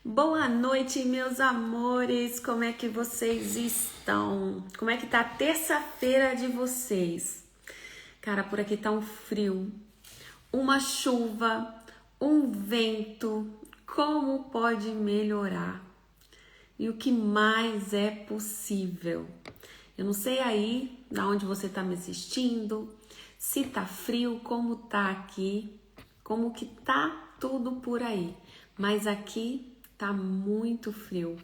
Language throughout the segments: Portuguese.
Boa noite, meus amores! Como é que vocês estão? Como é que tá a terça-feira de vocês? Cara, por aqui tá um frio, uma chuva, um vento. Como pode melhorar? E o que mais é possível? Eu não sei aí, da onde você tá me assistindo, se tá frio, como tá aqui, como que tá tudo por aí. Mas aqui tá muito frio.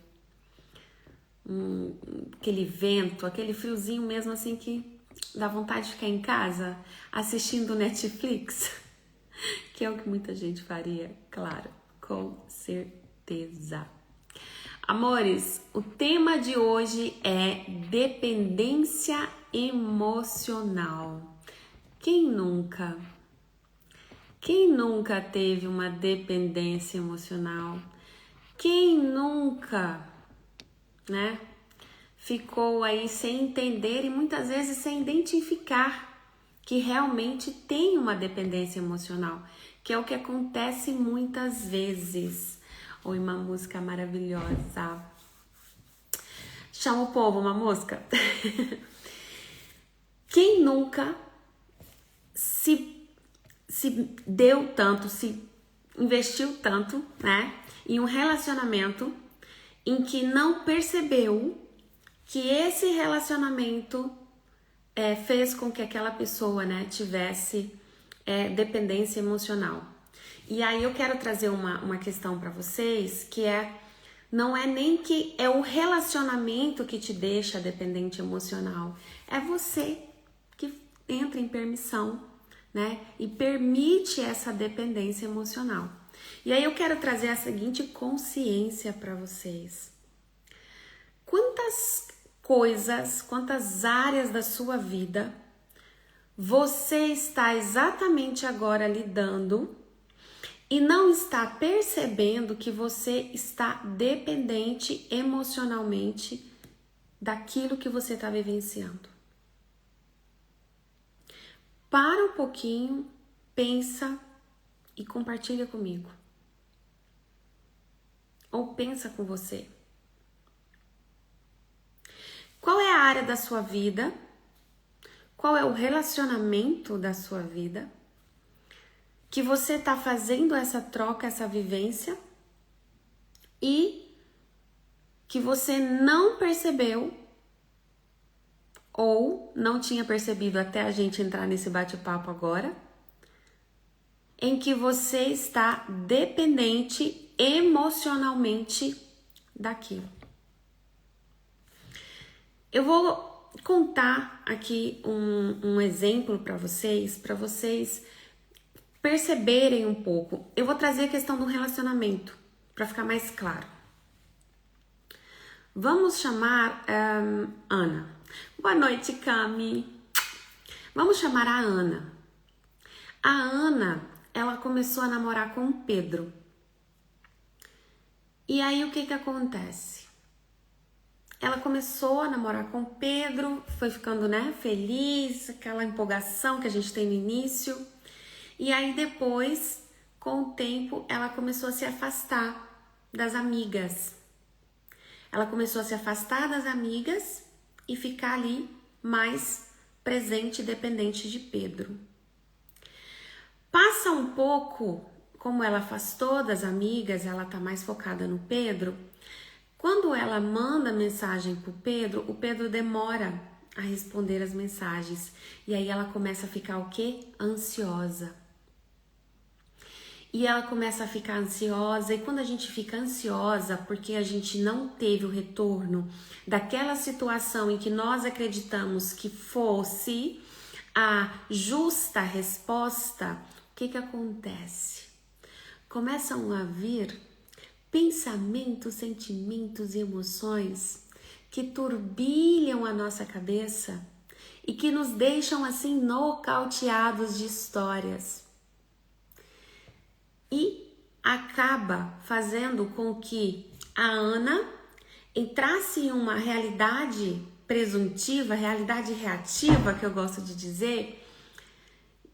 Aquele vento, aquele friozinho mesmo assim que dá vontade de ficar em casa assistindo Netflix, que é o que muita gente faria, claro, com certeza. Amores, o tema de hoje é dependência emocional. Quem nunca? Quem nunca teve uma dependência emocional? Quem nunca, né, ficou aí sem entender e muitas vezes sem identificar que realmente tem uma dependência emocional, que é o que acontece muitas vezes. Oi, uma música maravilhosa. Chama o povo, uma música. Quem nunca se deu tanto, se investiu tanto, né, em um relacionamento em que não percebeu que esse relacionamento fez com que aquela pessoa, né, tivesse dependência emocional. E aí eu quero trazer uma questão para vocês que não é nem que é o relacionamento que te deixa dependente emocional, é você que entra em permissão, né, e permite essa dependência emocional. E aí eu quero trazer a seguinte consciência para vocês. Quantas coisas, quantas áreas da sua vida você está exatamente agora lidando e não está percebendo que você está dependente emocionalmente daquilo que você está vivenciando? Para um pouquinho, pensa e compartilha comigo. Ou pensa com você. Qual é a área da sua vida? Qual é o relacionamento da sua vida que você está fazendo essa troca, essa vivência e que você não percebeu ou não tinha percebido até a gente entrar nesse bate-papo agora, em que você está dependente emocionalmente daquilo. Eu vou contar aqui um exemplo para vocês perceberem um pouco. Eu vou trazer a questão do relacionamento para ficar mais claro. Vamos chamar Ana. Boa noite, Cami. Vamos chamar a Ana. A Ana, ela começou a namorar com o Pedro. E aí o que acontece? Ela começou a namorar com o Pedro, foi ficando, né, feliz, aquela empolgação que a gente tem no início. E aí depois, com o tempo, ela começou a se afastar das amigas. Ela começou a se afastar das amigas e ficar ali mais presente e dependente de Pedro. Passa um pouco, como ela afastou das amigas, ela tá mais focada no Pedro. Quando ela manda mensagem pro Pedro, o Pedro demora a responder as mensagens. E aí ela começa a ficar o quê? Ansiosa. E ela começa a ficar ansiosa, e quando a gente fica ansiosa porque a gente não teve o retorno daquela situação em que nós acreditamos que fosse a justa resposta, o que acontece? Começam a vir pensamentos, sentimentos e emoções que turbilham a nossa cabeça e que nos deixam assim nocauteados de histórias. E acaba fazendo com que a Ana entrasse em uma realidade presuntiva, realidade reativa, que eu gosto de dizer,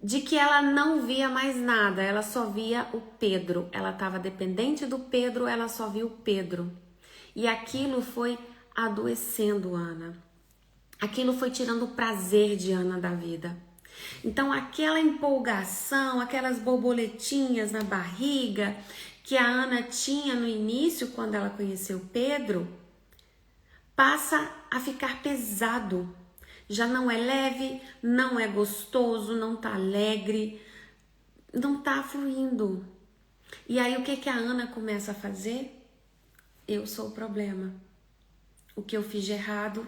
de que ela não via mais nada, ela só via o Pedro. Ela estava dependente do Pedro, ela só via o Pedro. E aquilo foi adoecendo Ana. Aquilo foi tirando o prazer de Ana da vida. Então aquela empolgação, aquelas borboletinhas na barriga que a Ana tinha no início quando ela conheceu Pedro, passa a ficar pesado. Já não é leve, não é gostoso, não tá alegre, não tá fluindo. E aí o que a Ana começa a fazer? Eu sou o problema. O que eu fiz de errado?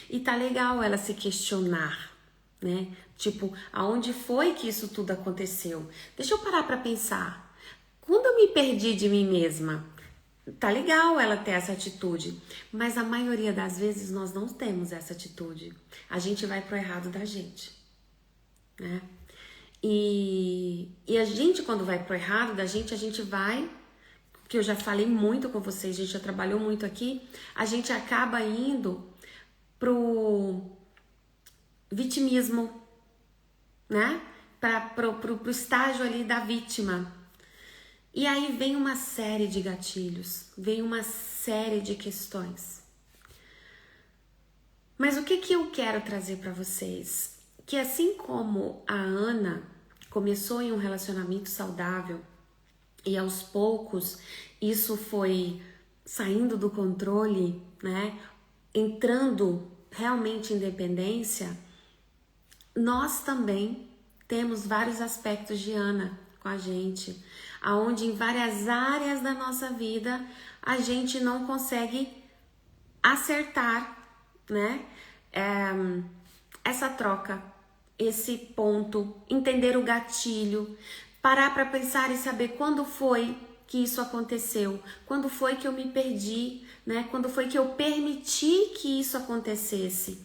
E tá legal ela se questionar, né? Tipo, aonde foi que isso tudo aconteceu? Deixa eu parar pra pensar. Quando eu me perdi de mim mesma, tá legal ela ter essa atitude, mas a maioria das vezes nós não temos essa atitude. A gente vai pro errado da gente, né? E a gente, quando vai pro errado da gente, a gente vai, que eu já falei muito com vocês, a gente já trabalhou muito aqui, a gente acaba indo pro vitimismo, né? Pro estágio ali da vítima. E aí vem uma série de gatilhos, vem uma série de questões. Mas o que eu quero trazer para vocês? Que assim como a Ana começou em um relacionamento saudável e aos poucos isso foi saindo do controle, né? Entrando realmente em dependência, nós também temos vários aspectos de Ana com a gente, aonde em várias áreas da nossa vida a gente não consegue acertar, né? Essa troca, esse ponto, entender o gatilho, parar para pensar e saber quando foi que isso aconteceu, quando foi que eu me perdi, né? Quando foi que eu permiti que isso acontecesse.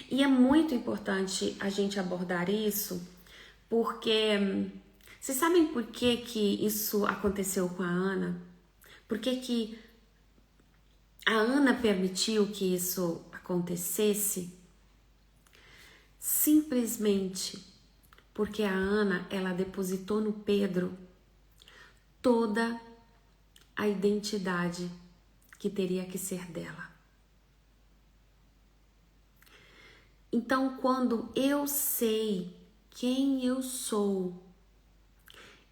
E é muito importante a gente abordar isso, porque vocês sabem por que isso aconteceu com a Ana? Por que a Ana permitiu que isso acontecesse? Simplesmente porque a Ana, ela depositou no Pedro toda a identidade que teria que ser dela. Então, quando eu sei quem eu sou,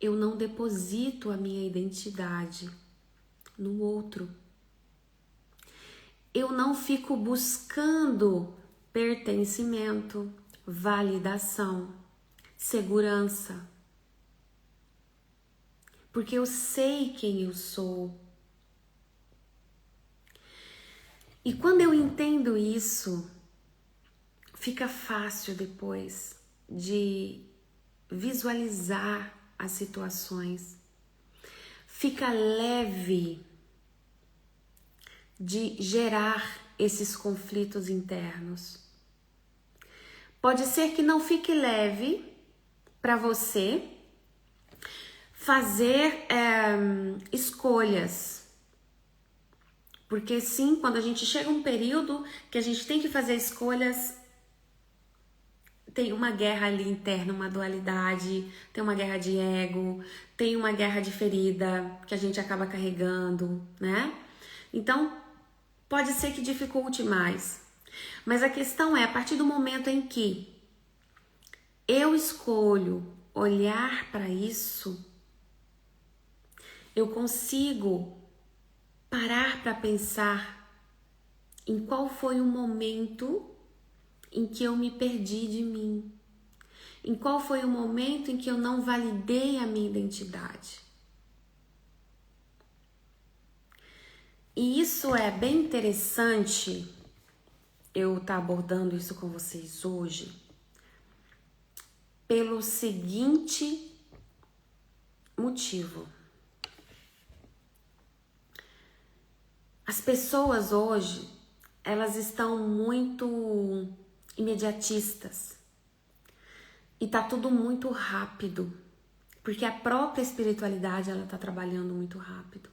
eu não deposito a minha identidade no outro. Eu não fico buscando pertencimento, validação, segurança. Porque eu sei quem eu sou. E quando eu entendo isso, fica fácil depois de visualizar as situações. Fica leve de gerar esses conflitos internos. Pode ser que não fique leve para você fazer escolhas. Porque sim, quando a gente chega a um período que a gente tem que fazer escolhas, tem uma guerra ali interna, uma dualidade, tem uma guerra de ego, tem uma guerra de ferida que a gente acaba carregando, né? Então, pode ser que dificulte mais. Mas a questão é, a partir do momento em que eu escolho olhar para isso, eu consigo parar para pensar em qual foi o momento em que eu me perdi de mim, em qual foi o momento em que eu não validei a minha identidade. E isso é bem interessante eu estar abordando isso com vocês hoje, pelo seguinte motivo. As pessoas hoje, elas estão muito imediatistas e tá tudo muito rápido, porque a própria espiritualidade, ela tá trabalhando muito rápido.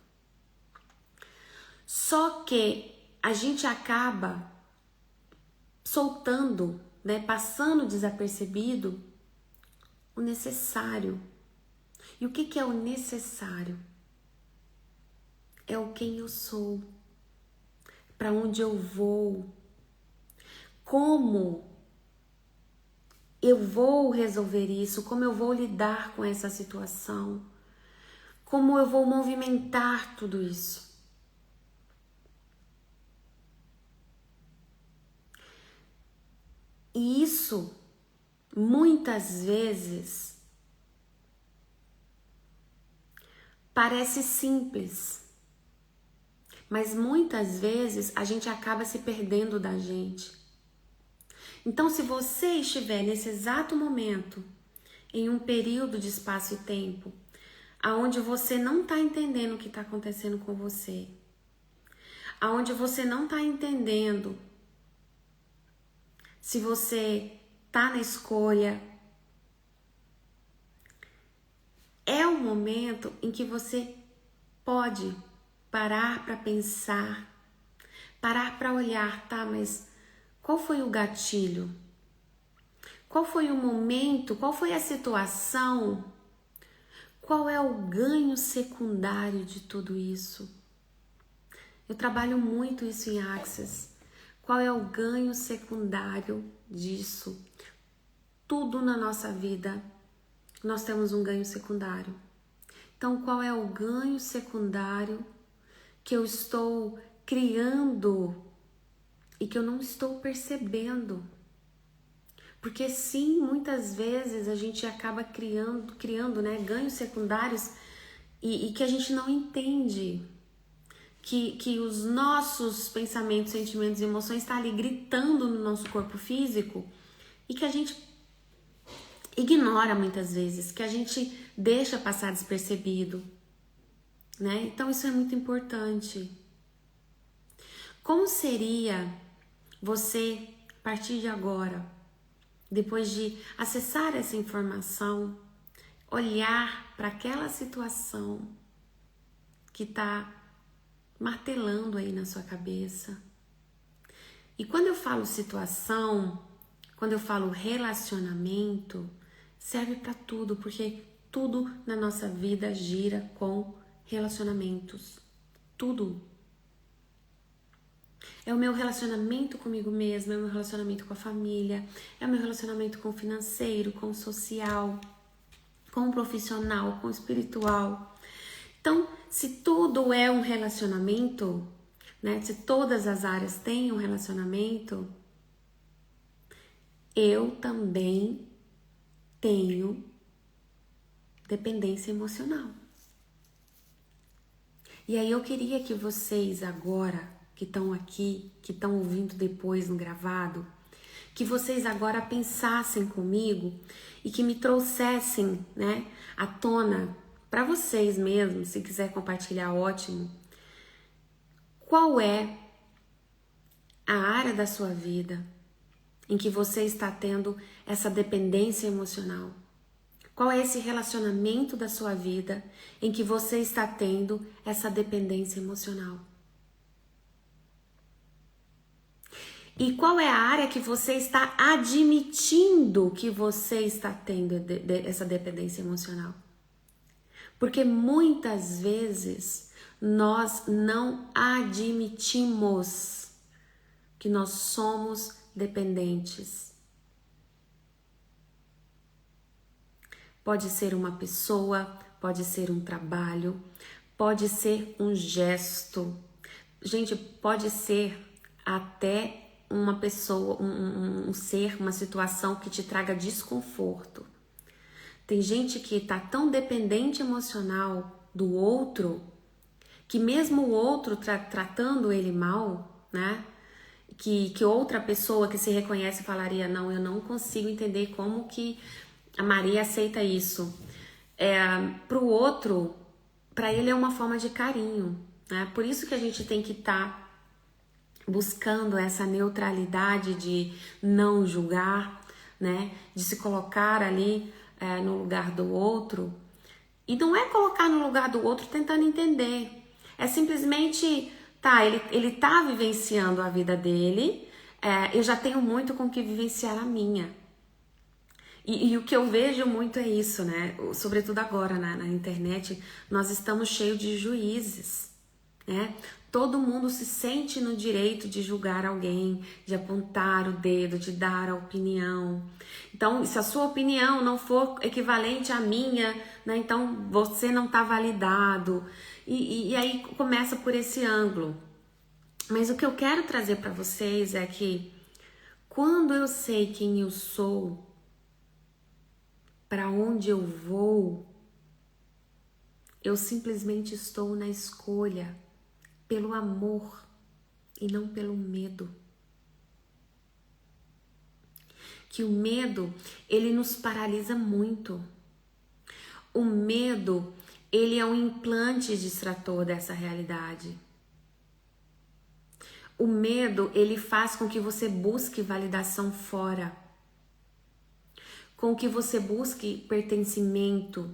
Só que a gente acaba soltando, né, passando desapercebido o necessário. E o que é o necessário? É o quem eu sou, para onde eu vou, como eu vou resolver isso, como eu vou lidar com essa situação, como eu vou movimentar tudo isso. E isso, muitas vezes, parece simples, mas muitas vezes a gente acaba se perdendo da gente. Então, se você estiver nesse exato momento, em um período de espaço e tempo, aonde você não está entendendo o que está acontecendo com você, aonde você não está entendendo se você está na escolha, é o momento em que você pode parar para pensar, parar para olhar, tá, mas qual foi o gatilho? Qual foi o momento? Qual foi a situação? Qual é o ganho secundário de tudo isso? Eu trabalho muito isso em Access. Qual é o ganho secundário disso? Tudo na nossa vida, nós temos um ganho secundário. Então, qual é o ganho secundário que eu estou criando e que eu não estou percebendo? Porque sim, muitas vezes a gente acaba criando, né, ganhos secundários e que a gente não entende. Que os nossos pensamentos, sentimentos e emoções estão ali gritando no nosso corpo físico e que a gente ignora muitas vezes, que a gente deixa passar despercebido, né? Então isso é muito importante. Como seria você, a partir de agora, depois de acessar essa informação, olhar para aquela situação que está martelando aí na sua cabeça? E quando eu falo situação, quando eu falo relacionamento, serve para tudo, porque tudo na nossa vida gira com relacionamentos. Tudo. É o meu relacionamento comigo mesma, é o meu relacionamento com a família, é o meu relacionamento com o financeiro, com o social, com o profissional, com o espiritual. Então, se tudo é um relacionamento, né? Se todas as áreas têm um relacionamento, eu também tenho dependência emocional. E aí eu queria que vocês agora, que estão aqui, que estão ouvindo depois no gravado, que vocês agora pensassem comigo e que me trouxessem, né, à tona, para vocês mesmos, se quiser compartilhar, ótimo. Qual é a área da sua vida em que você está tendo essa dependência emocional? Qual é esse relacionamento da sua vida em que você está tendo essa dependência emocional? E qual é a área que você está admitindo que você está tendo essa dependência emocional? Porque muitas vezes nós não admitimos que nós somos dependentes. Pode ser uma pessoa, pode ser um trabalho, pode ser um gesto. Gente, pode ser até uma pessoa, um ser, uma situação que te traga desconforto. Tem gente que tá tão dependente emocional do outro, que mesmo o outro tratando ele mal, né? Que outra pessoa que se reconhece falaria, não, eu não consigo entender como que a Maria aceita isso. Pro outro, para ele é uma forma de carinho, né? Por isso que a gente tem que estar buscando essa neutralidade de não julgar, né? De se colocar ali no lugar do outro. E não é colocar no lugar do outro tentando entender. É simplesmente, tá, ele tá vivenciando a vida dele, eu já tenho muito com que vivenciar a minha. E o que eu vejo muito é isso, né? Sobretudo agora na internet, nós estamos cheios de juízes, né? Todo mundo se sente no direito de julgar alguém, de apontar o dedo, de dar a opinião. Então, se a sua opinião não for equivalente à minha, né? Então você não está validado. E aí começa por esse ângulo. Mas o que eu quero trazer para vocês é que quando eu sei quem eu sou, para onde eu vou, eu simplesmente estou na escolha pelo amor e não pelo medo. Que o medo, ele nos paralisa muito. O medo, ele é um implante distrator dessa realidade. O medo, ele faz com que você busque validação fora, com que você busque pertencimento,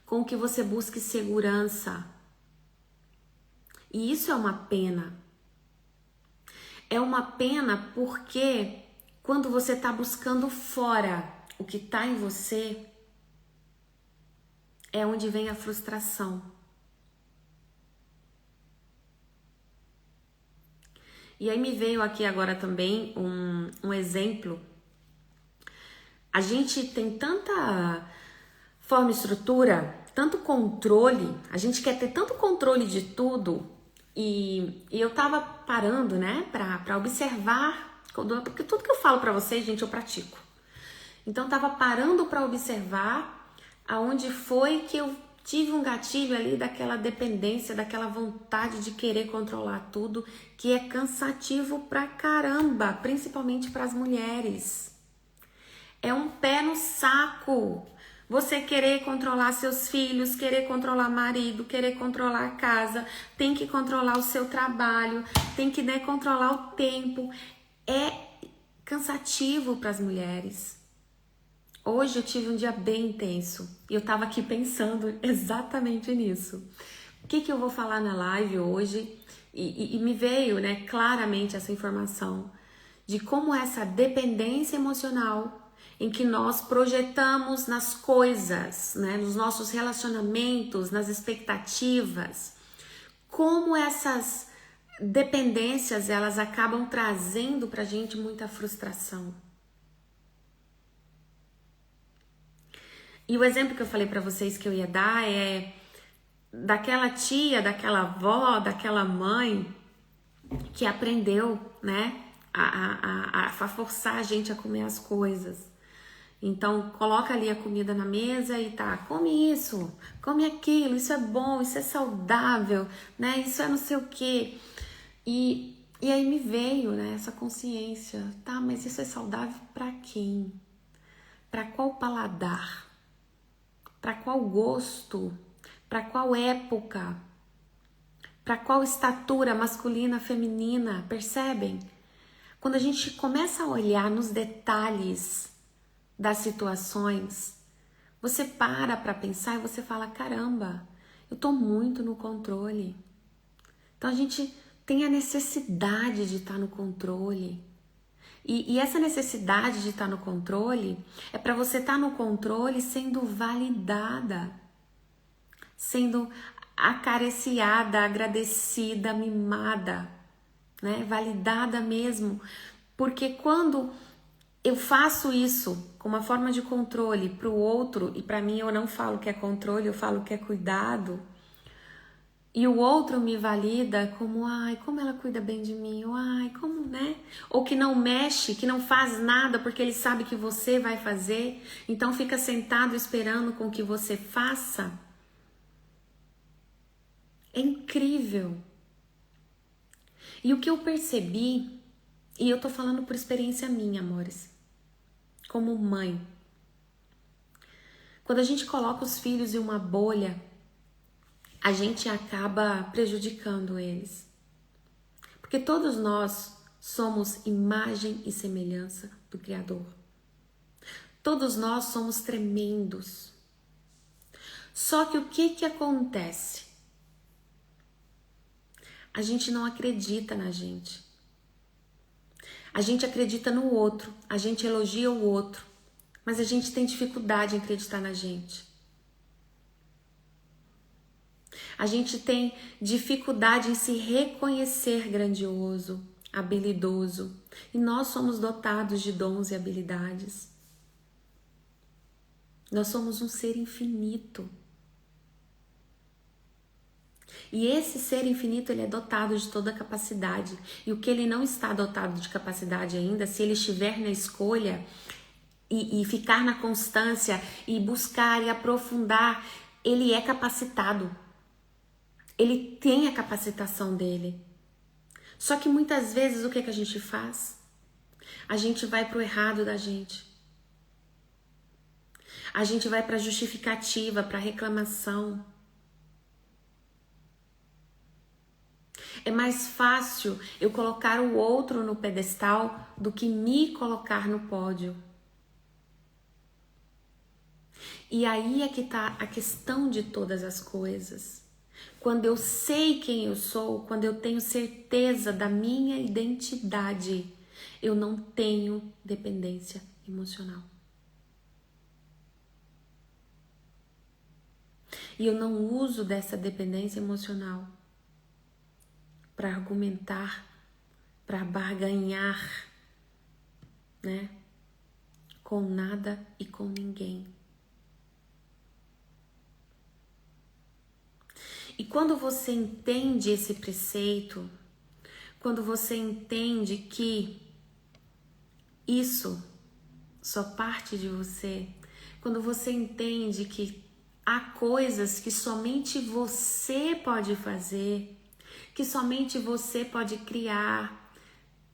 com que você busque segurança. E isso é uma pena. É uma pena porque quando você está buscando fora o que está em você, é onde vem a frustração. E aí me veio aqui agora também um exemplo. A gente tem tanta forma e estrutura, tanto controle, a gente quer ter tanto controle de tudo, e eu tava parando, né, pra observar, porque tudo que eu falo pra vocês, gente, eu pratico. Então eu tava parando pra observar aonde foi que eu tive um gatilho ali daquela dependência, daquela vontade de querer controlar tudo, que é cansativo pra caramba, principalmente pras mulheres. É um pé no saco. Você querer controlar seus filhos, querer controlar marido, querer controlar a casa, tem que controlar o seu trabalho, tem que, né, controlar o tempo. É cansativo para as mulheres. Hoje eu tive um dia bem intenso e eu tava aqui pensando exatamente nisso. O que eu vou falar na live hoje? E me veio, né, claramente essa informação de como essa dependência emocional em que nós projetamos nas coisas, né, nos nossos relacionamentos, nas expectativas, como essas dependências elas acabam trazendo pra gente muita frustração. E o exemplo que eu falei pra vocês que eu ia dar é daquela tia, daquela avó, daquela mãe que aprendeu, né, a forçar a gente a comer as coisas. Então, coloca ali a comida na mesa e tá, come isso, come aquilo, isso é bom, isso é saudável, né? Isso é não sei o quê. E aí me veio, né, essa consciência, tá, mas isso é saudável para quem? Para qual paladar? Para qual gosto? Para qual época? Para qual estatura masculina, feminina? Percebem? Quando a gente começa a olhar nos detalhes das situações, você para pensar e você fala, caramba, eu tô muito no controle. Então a gente tem a necessidade de estar no controle. E essa necessidade de estar no controle é para você estar no controle sendo validada, sendo acariciada, agradecida, mimada, né? Validada mesmo. Porque quando eu faço isso com uma forma de controle para o outro, e para mim eu não falo que é controle, eu falo que é cuidado, e o outro me valida como, ai, como ela cuida bem de mim, ou, ai, como, né? Ou que não mexe, que não faz nada porque ele sabe que você vai fazer, então fica sentado esperando com que você faça. É incrível. E o que eu percebi, e eu tô falando por experiência minha, amores, como mãe, quando a gente coloca os filhos em uma bolha, a gente acaba prejudicando eles. Porque todos nós somos imagem e semelhança do Criador. Todos nós somos tremendos. Só que o que acontece? A gente não acredita na gente. A gente acredita no outro, a gente elogia o outro, mas a gente tem dificuldade em acreditar na gente. A gente tem dificuldade em se reconhecer grandioso, habilidoso. E nós somos dotados de dons e habilidades. Nós somos um ser infinito. E esse ser infinito, ele é dotado de toda a capacidade. E o que ele não está dotado de capacidade ainda, se ele estiver na escolha e ficar na constância e buscar e aprofundar, ele é capacitado. Ele tem a capacitação dele. Só que muitas vezes o que a gente faz? A gente vai pro errado da gente. A gente vai pra justificativa, pra reclamação. É mais fácil eu colocar o outro no pedestal do que me colocar no pódio. E aí é que tá a questão de todas as coisas. Quando eu sei quem eu sou, quando eu tenho certeza da minha identidade, eu não tenho dependência emocional. E eu não uso dessa dependência emocional para argumentar, para barganhar, né? Com nada e com ninguém. E quando você entende esse preceito, quando você entende que isso só parte de você, quando você entende que há coisas que somente você pode fazer, que somente você pode criar,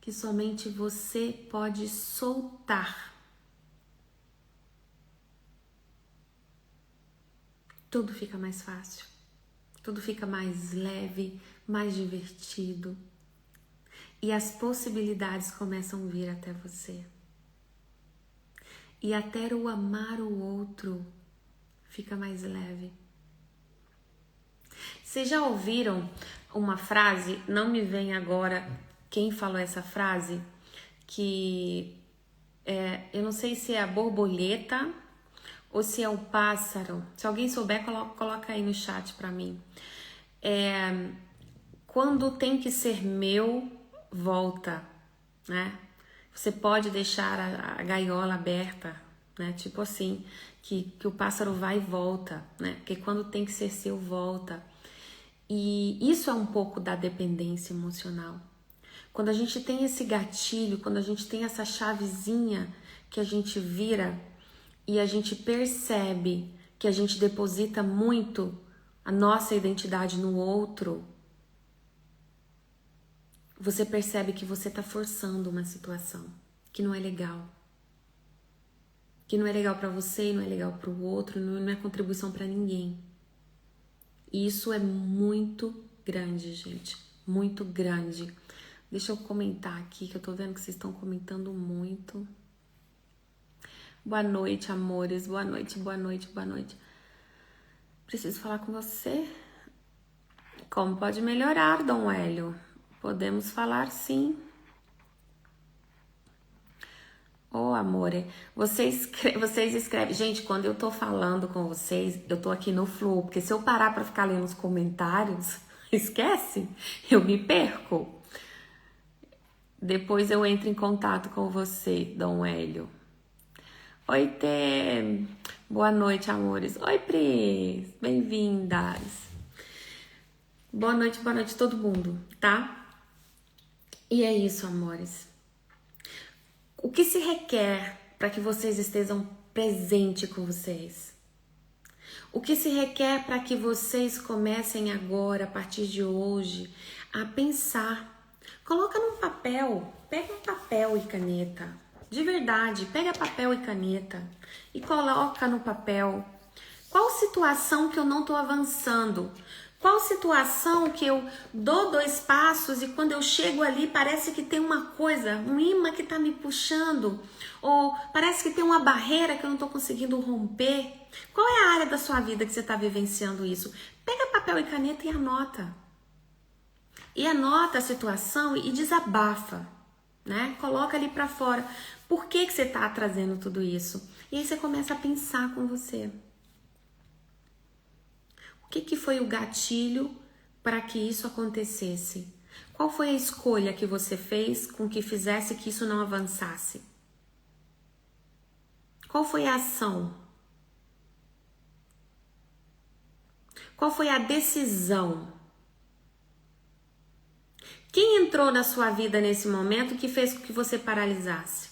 que somente você pode soltar, tudo fica mais fácil. Tudo fica mais leve, mais divertido. E as possibilidades começam a vir até você. E até o amar o outro fica mais leve. Vocês já ouviram uma frase, não me vem agora quem falou essa frase, que eu não sei se é a borboleta ou se é o pássaro. Se alguém souber, coloca aí no chat pra mim. Quando tem que ser meu, volta, né? Você pode deixar a gaiola aberta, né? Tipo assim, que o pássaro vai e volta, né? Porque quando tem que ser seu, volta. E isso é um pouco da dependência emocional. Quando a gente tem esse gatilho, quando a gente tem essa chavezinha que a gente vira e a gente percebe que a gente deposita muito a nossa identidade no outro, você percebe que você está forçando uma situação que não é legal. Que não é legal para você, não é legal para o outro, não é contribuição para ninguém. E isso é muito grande, gente. Muito grande. Deixa eu comentar aqui, que eu tô vendo que vocês estão comentando muito. Boa noite, amores. Boa noite, boa noite, boa noite. Preciso falar com você. Como pode melhorar, Dom Hélio? Podemos falar sim. Ô, amore, vocês escrevem. Gente, quando eu tô falando com vocês, eu tô aqui no fluxo, porque se eu parar pra ficar lendo os comentários, esquece, eu me perco. Depois eu entro em contato com você, Dom Hélio. Oi, Tê. Boa noite, amores. Oi, Pris. Bem-vindas. Boa noite todo mundo, tá? E é isso, amores. O que se requer para que vocês estejam presentes com vocês? O que se requer para que vocês comecem agora, a partir de hoje, a pensar? Coloca num papel, pega um papel e caneta. De verdade, pega papel e caneta e coloca no papel. Qual situação que eu não estou avançando? Qual situação que eu dou 2 passos e quando eu chego ali parece que tem uma coisa, um imã que está me puxando? Ou parece que tem uma barreira que eu não estou conseguindo romper? Qual é a área da sua vida que você está vivenciando isso? Pega papel e caneta e anota. E anota a situação e desabafa. né? Coloca ali pra fora. Por que você tá trazendo tudo isso? E aí você começa a pensar com você. O que foi o gatilho para que isso acontecesse? Qual foi a escolha que você fez com que fizesse que isso não avançasse? Qual foi a ação? Qual foi a decisão? Quem entrou na sua vida nesse momento que fez com que você paralisasse?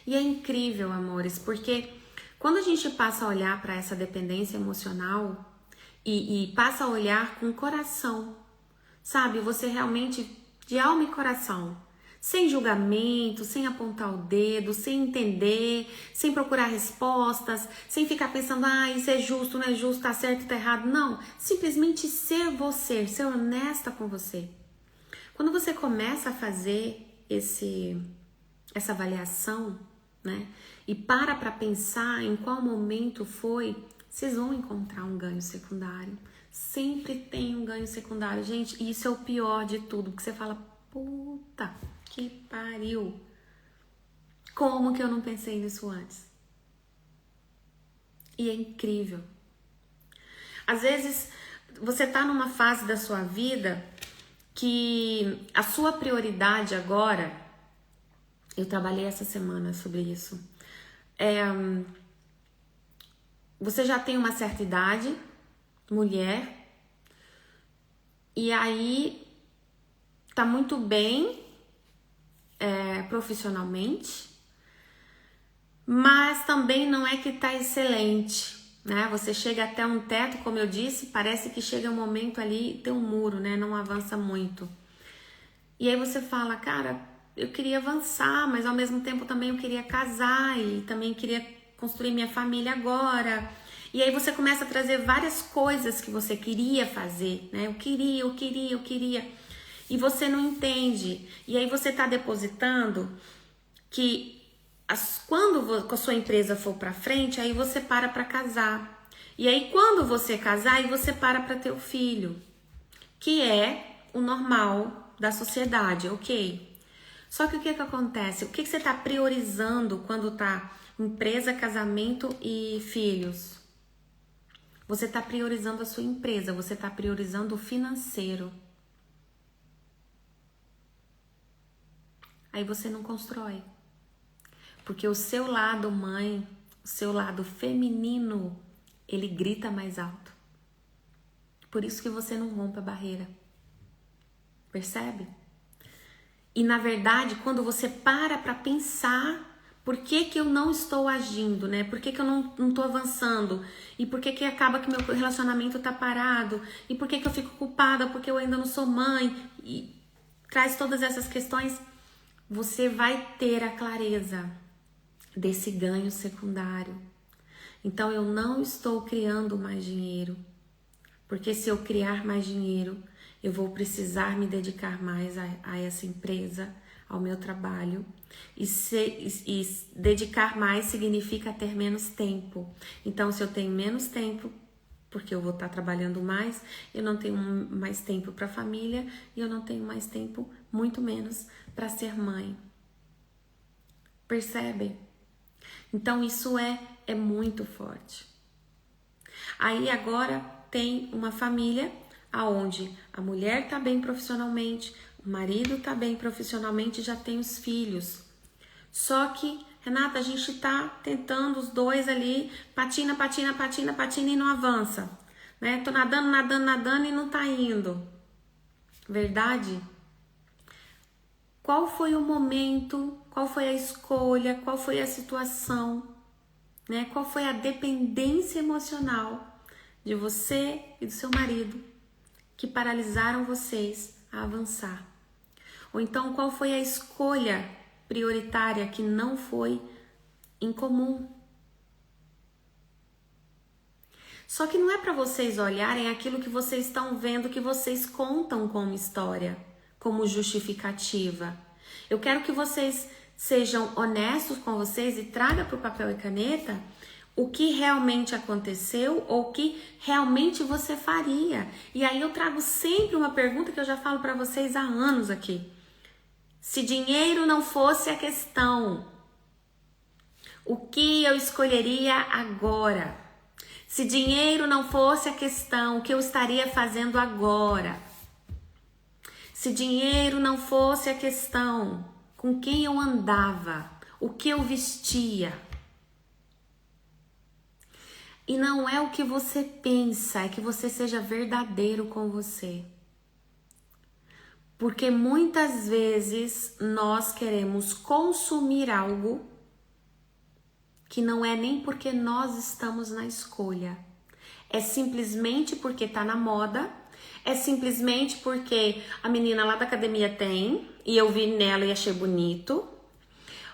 E é incrível, amores, porque quando a gente passa a olhar para essa dependência emocional e passa a olhar com o coração, sabe? Você realmente, de alma e coração, sem julgamento, sem apontar o dedo, sem entender, sem procurar respostas, sem ficar pensando, isso é justo, não é justo, tá certo, tá errado. Não, simplesmente ser você, ser honesta com você. Quando você começa a fazer essa avaliação, né, e para pensar em qual momento foi, vocês vão encontrar um ganho secundário. Sempre tem um ganho secundário, gente, e isso é o pior de tudo, porque você fala, puta que pariu, como que eu não pensei nisso antes? E é incrível. Às vezes, você tá numa fase da sua vida que a sua prioridade agora, eu trabalhei essa semana sobre isso, você já tem uma certa idade, mulher, e aí tá muito bem profissionalmente, mas também não é que tá excelente, né? Você chega até um teto, como eu disse, parece que chega um momento ali, tem um muro, né? Não avança muito. E aí você fala, cara, eu queria avançar, mas ao mesmo tempo também eu queria casar e também queria construir minha família agora. E aí você começa a trazer várias coisas que você queria fazer, né? Eu queria. E você não entende. E aí você tá depositando que quando a sua empresa for para frente, aí você para casar. E aí quando você casar, aí você para ter o filho, que é o normal da sociedade, ok? Só que o que acontece? O que você está priorizando quando tá empresa, casamento e filhos? Você está priorizando a sua empresa, você está priorizando o financeiro. Aí você não constrói. Porque o seu lado mãe, o seu lado feminino, ele grita mais alto. Por isso que você não rompe a barreira. Percebe? E na verdade, quando você para pensar por que eu não estou agindo, né? Por que eu não estou avançando? E por que acaba que meu relacionamento tá parado? E por que eu fico culpada porque eu ainda não sou mãe? E traz todas essas questões, você vai ter a clareza desse ganho secundário. Então eu não estou criando mais dinheiro, porque se eu criar mais dinheiro, eu vou precisar me dedicar mais a essa empresa, ao meu trabalho, e dedicar mais significa ter menos tempo. Então se eu tenho menos tempo, porque eu vou estar trabalhando mais, eu não tenho mais tempo para a família e eu não tenho mais tempo, muito menos, para ser mãe. Percebem? Então isso é muito forte. Aí agora tem uma família aonde a mulher tá bem profissionalmente, o marido tá bem profissionalmente, já tem os filhos. Só que, Renata, a gente tá tentando os dois ali, patina e não avança, né? Tô nadando e não tá indo. Verdade? Qual foi o momento, qual foi a escolha, qual foi a situação, né? Qual foi a dependência emocional de você e do seu marido que paralisaram vocês a avançar? Ou então, qual foi a escolha prioritária que não foi incomum? Só que não é para vocês olharem aquilo que vocês estão vendo, que vocês contam como história, como justificativa. Eu quero que vocês sejam honestos com vocês e tragam para o papel e caneta o que realmente aconteceu ou o que realmente você faria. E aí eu trago sempre uma pergunta que eu já falo para vocês há anos aqui. Se dinheiro não fosse a questão, o que eu escolheria agora? Se dinheiro não fosse a questão, o que eu estaria fazendo agora? Se dinheiro não fosse a questão, com quem eu andava, o que eu vestia? E não é o que você pensa, é que você seja verdadeiro com você. Porque muitas vezes nós queremos consumir algo que não é nem porque nós estamos na escolha. É simplesmente porque tá na moda, é simplesmente porque a menina lá da academia tem e eu vi nela e achei bonito.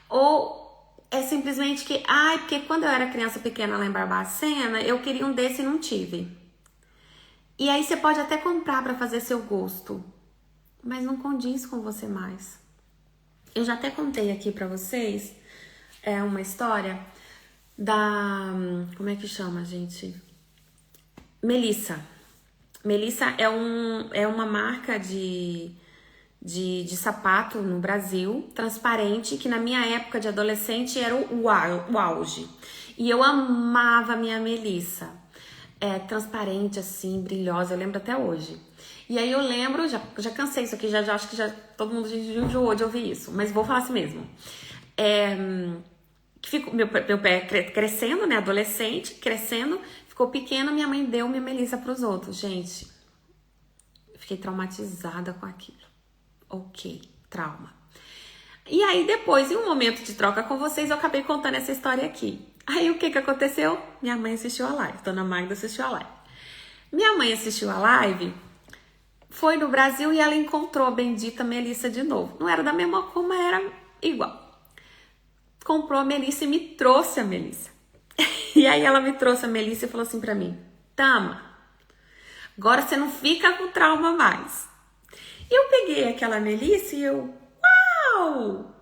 Ou é simplesmente que, porque quando eu era criança pequena lá em Barbacena, eu queria um desse e não tive. E aí você pode até comprar para fazer seu gosto, mas não condiz com você mais. Eu já até contei aqui pra vocês uma história da... Como é que chama, gente? Melissa. Melissa é uma marca de sapato no Brasil, transparente, que na minha época de adolescente era o auge. E eu amava a minha Melissa. Transparente, assim, brilhosa, eu lembro até hoje. E aí eu lembro, já cansei isso aqui, já acho que já todo mundo enjoou de ouvir isso, mas vou falar assim mesmo. Que ficou, meu pé crescendo, né, adolescente, crescendo, ficou pequeno, minha mãe deu minha Melissa pros outros. Gente, fiquei traumatizada com aquilo. Ok, trauma. E aí depois, em um momento de troca com vocês, eu acabei contando essa história aqui. Aí o que aconteceu? Minha mãe assistiu a live, Dona Magda assistiu a live. Minha mãe assistiu a live, foi no Brasil e ela encontrou a bendita Melissa de novo. Não era da mesma cor, mas era igual. Comprou a Melissa e me trouxe a Melissa. E aí ela me trouxe a Melissa e falou assim pra mim: Tama, agora você não fica com trauma mais. E eu peguei aquela Melissa e eu... Uau!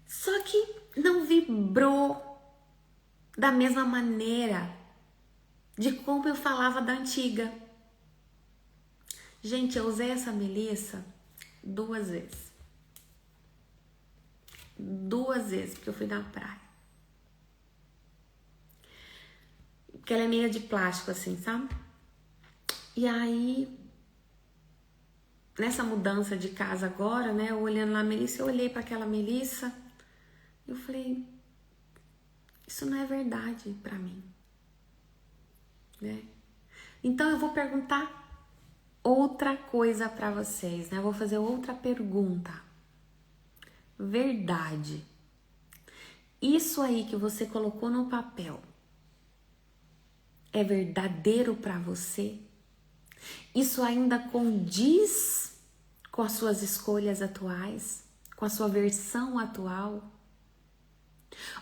Só que não vibrou da mesma maneira de como eu falava da antiga. Gente, eu usei essa Melissa 2 vezes. 2 vezes, porque eu fui na praia. Porque ela é meio de plástico, assim, sabe? E aí, nessa mudança de casa agora, né, eu olhando lá a Melissa, eu olhei para aquela Melissa, eu falei, isso não é verdade para mim, né? Então eu vou perguntar outra coisa para vocês, né? Eu vou fazer outra pergunta. Verdade. Isso aí que você colocou no papel é verdadeiro para você? Isso ainda condiz com as suas escolhas atuais, com a sua versão atual?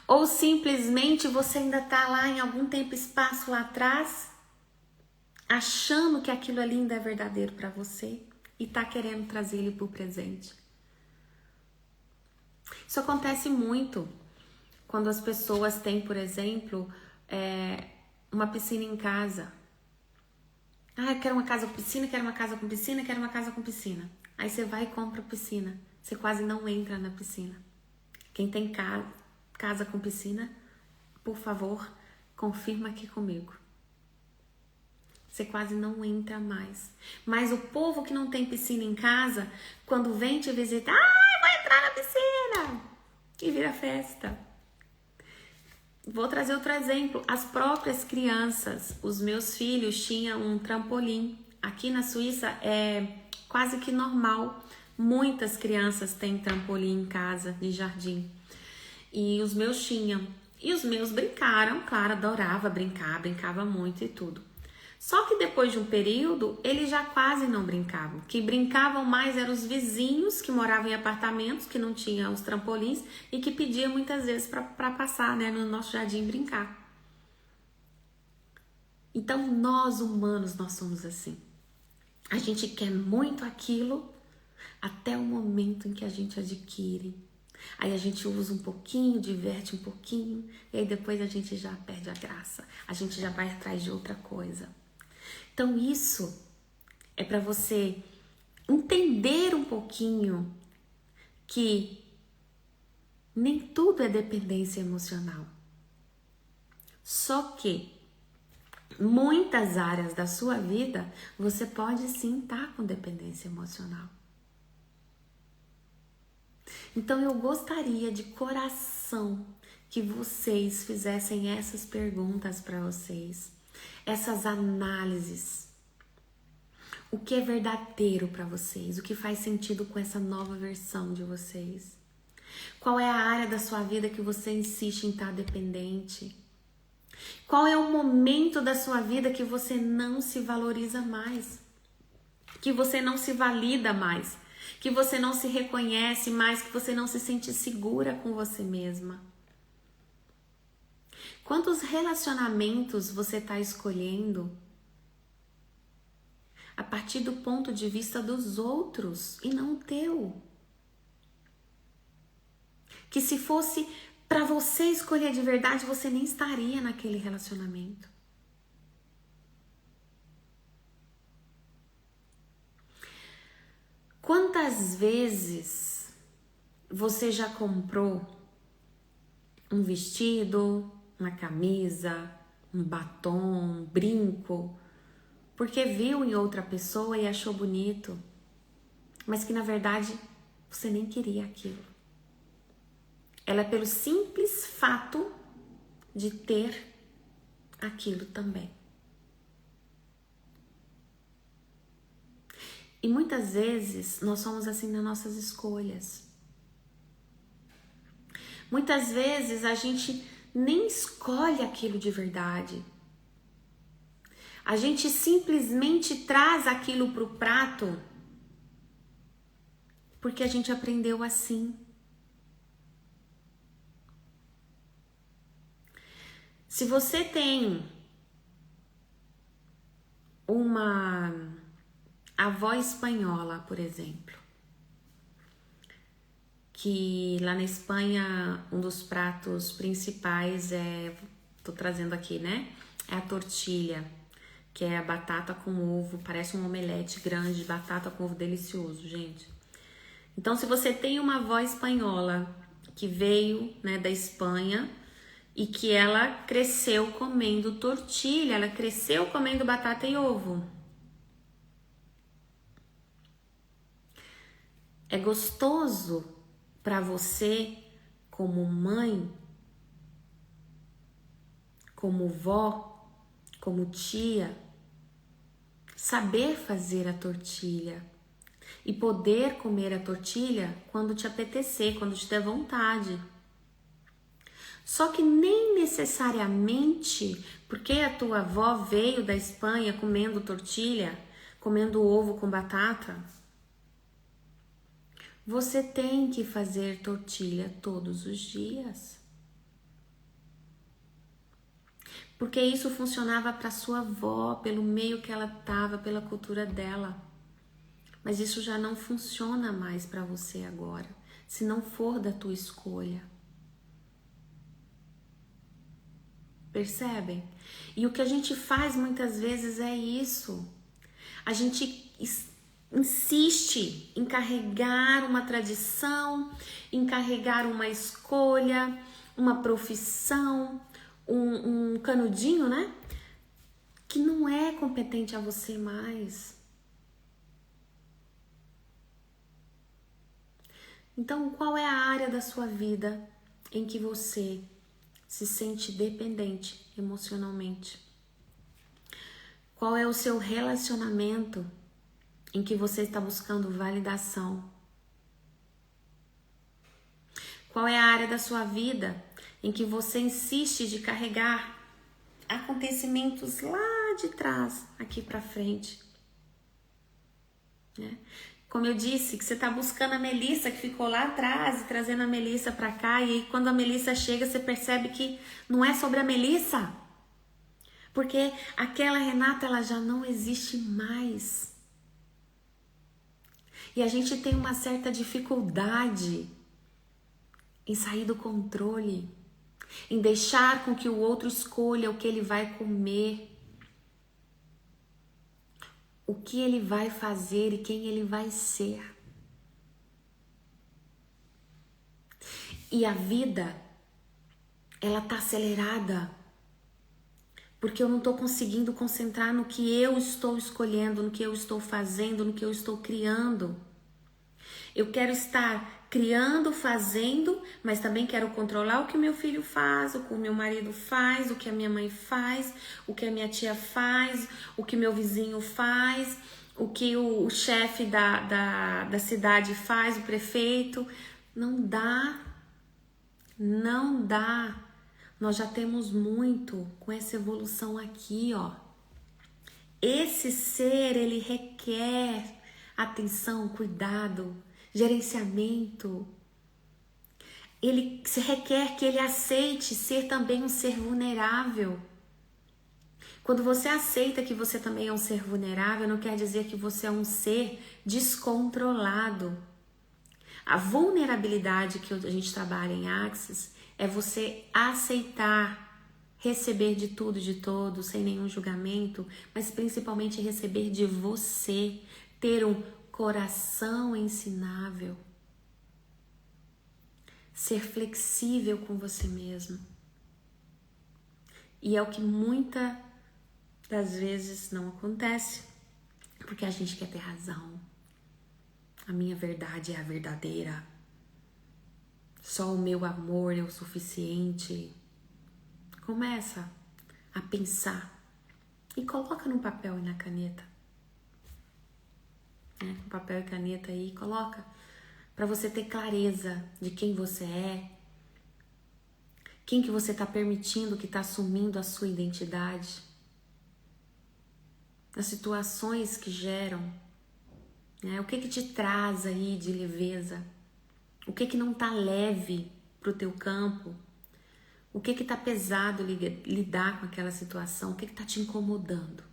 Ou simplesmente você ainda tá lá em algum tempo e espaço lá atrás, achando que aquilo ali ainda é verdadeiro para você e tá querendo trazer ele pro presente? Isso acontece muito quando as pessoas têm, por exemplo, uma piscina em casa. Eu quero uma casa com piscina, quero uma casa com piscina, quero uma casa com piscina. Aí você vai e compra a piscina. Você quase não entra na piscina. Quem tem casa com piscina, por favor, confirma aqui comigo. Você quase não entra mais. Mas o povo que não tem piscina em casa, quando vem te visitar, vou entrar na piscina! E vira festa. Vou trazer outro exemplo. As próprias crianças, os meus filhos tinham um trampolim. Aqui na Suíça é quase que normal. Muitas crianças têm trampolim em casa, de jardim. E os meus tinham. E os meus brincaram, claro, adorava brincar, brincava muito e tudo. Só que depois de um período, eles já quase não brincavam. Que brincavam mais eram os vizinhos que moravam em apartamentos, que não tinham os trampolins e que pediam muitas vezes para passar, né, no nosso jardim brincar. Então, nós humanos, nós somos assim. A gente quer muito aquilo até o momento em que a gente adquire. Aí a gente usa um pouquinho, diverte um pouquinho, e aí depois a gente já perde a graça. A gente já vai atrás de outra coisa. Então isso é para você entender um pouquinho que nem tudo é dependência emocional. Só que muitas áreas da sua vida você pode sim estar com dependência emocional. Então eu gostaria de coração que vocês fizessem essas perguntas para vocês, essas análises. O que é verdadeiro para vocês? O que faz sentido com essa nova versão de vocês? Qual é a área da sua vida que você insiste em estar dependente? Qual é o momento da sua vida que você não se valoriza mais? Que você não se valida mais? Que você não se reconhece mais? Que você não se sente segura com você mesma? Quantos relacionamentos você está escolhendo a partir do ponto de vista dos outros e não o teu? Que se fosse para você escolher de verdade, você nem estaria naquele relacionamento. Quantas vezes você já comprou um vestido, uma camisa, um batom, um brinco, porque viu em outra pessoa e achou bonito, mas que na verdade você nem queria aquilo? Ela é pelo simples fato de ter aquilo também. E muitas vezes nós somos assim nas nossas escolhas. Muitas vezes a gente nem escolhe aquilo de verdade. A gente simplesmente traz aquilo para o prato porque a gente aprendeu assim. Se você tem uma avó espanhola, por exemplo, que lá na Espanha um dos pratos principais tô trazendo aqui, né? É a tortilha, que é a batata com ovo, parece um omelete grande de batata com ovo delicioso, gente. Então, se você tem uma avó espanhola que veio, né, da Espanha e que ela cresceu comendo tortilha, ela cresceu comendo batata e ovo. É gostoso para você, como mãe, como vó, como tia, saber fazer a tortilha e poder comer a tortilha quando te apetecer, quando te der vontade. Só que nem necessariamente porque a tua avó veio da Espanha comendo tortilha, comendo ovo com batata, você tem que fazer tortilha todos os dias. Porque isso funcionava para sua avó, pelo meio que ela estava, pela cultura dela. Mas isso já não funciona mais para você agora, se não for da tua escolha. Percebem? E o que a gente faz muitas vezes é isso. A gente insiste em carregar uma tradição, em carregar uma escolha, uma profissão, um canudinho, né? Que não é competente a você mais. Então, qual é a área da sua vida em que você se sente dependente emocionalmente? Qual é o seu relacionamento em que você está buscando validação? Qual é a área da sua vida em que você insiste de carregar acontecimentos lá de trás, aqui para frente? Né? Como eu disse, que você está buscando a Melissa que ficou lá atrás e trazendo a Melissa para cá, e aí quando a Melissa chega você percebe que não é sobre a Melissa, porque aquela Renata ela já não existe mais. E a gente tem uma certa dificuldade em sair do controle, em deixar com que o outro escolha o que ele vai comer, o que ele vai fazer e quem ele vai ser. E a vida, ela tá acelerada, porque eu não tô conseguindo concentrar no que eu estou escolhendo, no que eu estou fazendo, no que eu estou criando. Eu quero estar criando, fazendo, mas também quero controlar o que o meu filho faz, o que o meu marido faz, o que a minha mãe faz, o que a minha tia faz, o que meu vizinho faz, o que o chefe da cidade faz, o prefeito. Não dá, não dá. Nós já temos muito com essa evolução aqui, ó. Esse ser, ele requer atenção, cuidado, gerenciamento. Ele se requer que ele aceite ser também um ser vulnerável. Quando você aceita que você também é um ser vulnerável, não quer dizer que você é um ser descontrolado. A vulnerabilidade que a gente trabalha em Axis é você aceitar receber de tudo, de todos, sem nenhum julgamento, mas principalmente receber de você, ter um coração ensinável, ser flexível com você mesmo. E é o que muitas das vezes não acontece, porque a gente quer ter razão. A minha verdade é a verdadeira. Só o meu amor é o suficiente. Começa a pensar e coloca no papel e na caneta. Com papel e caneta aí, coloca para você ter clareza de quem você é, quem que você está permitindo que está assumindo a sua identidade, as situações que geram, né? O que que te traz aí de leveza, o que que não está leve para o teu campo. O que que tá pesado lidar com aquela situação? O que que tá te incomodando?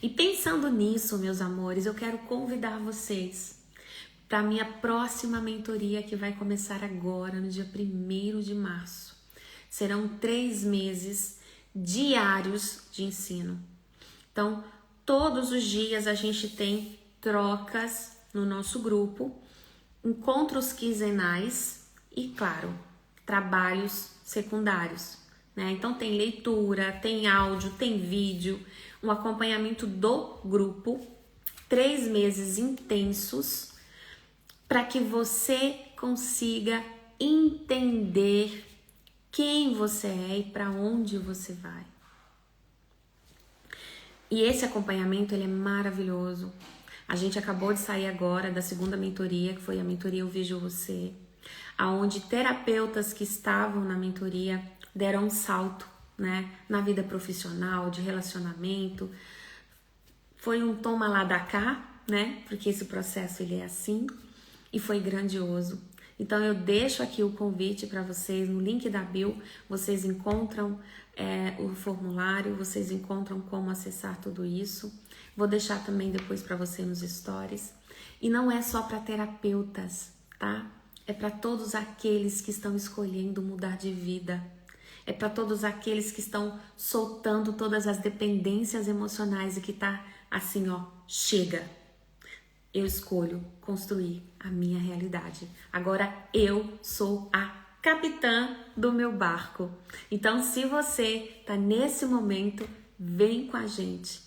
E pensando nisso, meus amores, eu quero convidar vocês para a minha próxima mentoria que vai começar agora, no dia 1º de março. Serão 3 meses diários de ensino. Então, todos os dias a gente tem trocas no nosso grupo, encontros quinzenais e, claro, trabalhos secundários, né? Então tem leitura, tem áudio, tem vídeo, um acompanhamento do grupo, 3 meses intensos para que você consiga entender quem você é e para onde você vai. E esse acompanhamento, ele é maravilhoso. A gente acabou de sair agora da 2ª mentoria, que foi a mentoria Eu Vejo Você, aonde terapeutas que estavam na mentoria deram um salto, né, na vida profissional, de relacionamento. Foi um toma lá da cá, né, porque esse processo ele é assim, e foi grandioso. Então eu deixo aqui o convite para vocês, no link da bio, vocês encontram o formulário, vocês encontram como acessar tudo isso. Vou deixar também depois para você nos stories. E não é só para terapeutas, tá? É para todos aqueles que estão escolhendo mudar de vida. É para todos aqueles que estão soltando todas as dependências emocionais e que tá assim, ó, chega. Eu escolho construir a minha realidade. Agora eu sou a capitã do meu barco. Então, se você tá nesse momento, vem com a gente.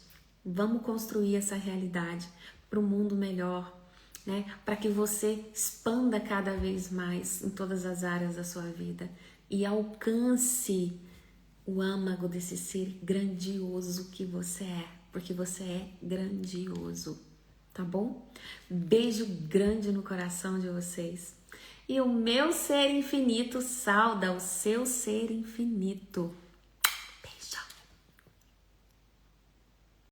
Vamos construir essa realidade para um mundo melhor, né? Para que você expanda cada vez mais em todas as áreas da sua vida e alcance o âmago desse ser grandioso que você é, porque você é grandioso, tá bom? Beijo grande no coração de vocês. E o meu ser infinito sauda o seu ser infinito.